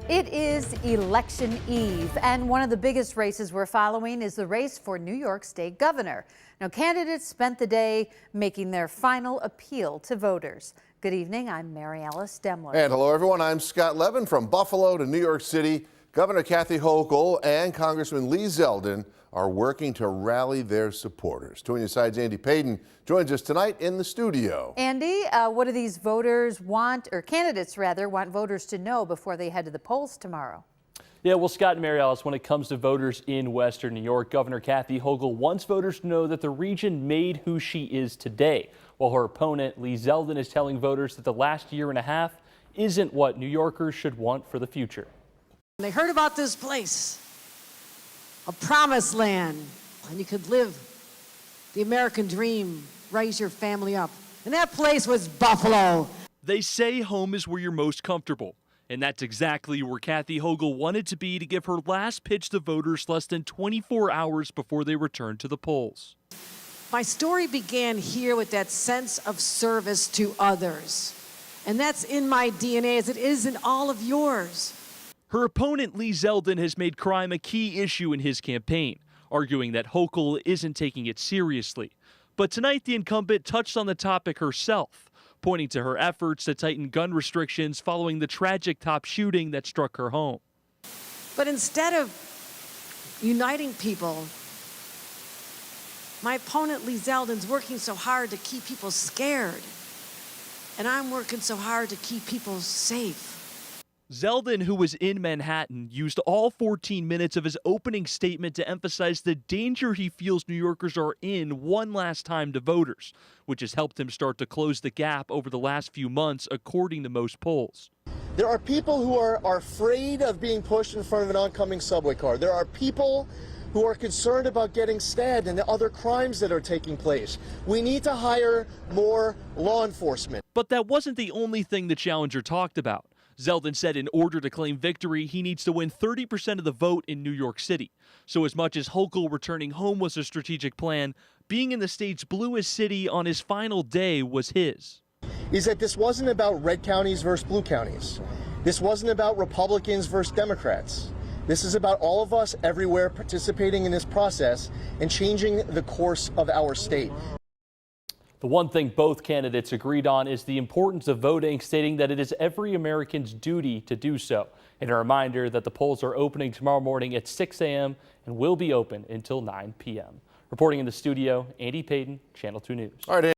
It is election eve, and one of the biggest races we're following is the race for New York State governor. Now, candidates spent the day making their final appeal to voters. Good evening, I'm Mary Alice Demler. And hello, everyone. I'm Scott Levin. From Buffalo to New York City, Governor Kathy Hochul and Congressman Lee Zeldin are working to rally their supporters. 2 News Side's Andy Payton joins us tonight in the studio. Andy, what do these voters want, or candidates rather, want voters to know before they head to the polls tomorrow? Yeah, well, Scott and Mary Alice, when it comes to voters in Western New York, Governor Kathy Hochul wants voters to know that the region made who she is today, while her opponent, Lee Zeldin, is telling voters that the last year and a half isn't what New Yorkers should want for the future. They heard about this place, a promised land, and you could live the American dream, raise your family up. And that place was Buffalo. They say home is where you're most comfortable. And that's exactly where Kathy Hochul wanted to be to give her last pitch to voters less than 24 hours before they returned to the polls. My story began here with that sense of service to others. And that's in my DNA as it is in all of yours. Her opponent, Lee Zeldin, has made crime a key issue in his campaign, arguing that Hochul isn't taking it seriously. But tonight, the incumbent touched on the topic herself, pointing to her efforts to tighten gun restrictions following the tragic top shooting that struck her home. But instead of uniting people, my opponent, Lee Zeldin's working so hard to keep people scared. And I'm working so hard to keep people safe. Zeldin, who was in Manhattan, used all 14 minutes of his opening statement to emphasize the danger he feels New Yorkers are in one last time to voters, which has helped him start to close the gap over the last few months, according to most polls. There are people who are afraid of being pushed in front of an oncoming subway car. There are people who are concerned about getting stabbed and the other crimes that are taking place. We need to hire more law enforcement. But that wasn't the only thing the challenger talked about. Zeldin said in order to claim victory, he needs to win 30% of the vote in New York City. So as much as Hochul returning home was a strategic plan, being in the state's bluest city on his final day was his. Is that this wasn't about red counties versus blue counties. This wasn't about Republicans versus Democrats. This is about all of us everywhere participating in this process and changing the course of our state. The one thing both candidates agreed on is the importance of voting, stating that it is every American's duty to do so. And a reminder that the polls are opening tomorrow morning at 6 a.m. and will be open until 9 p.m. Reporting in the studio, Andy Payton, Channel 2 News. All right.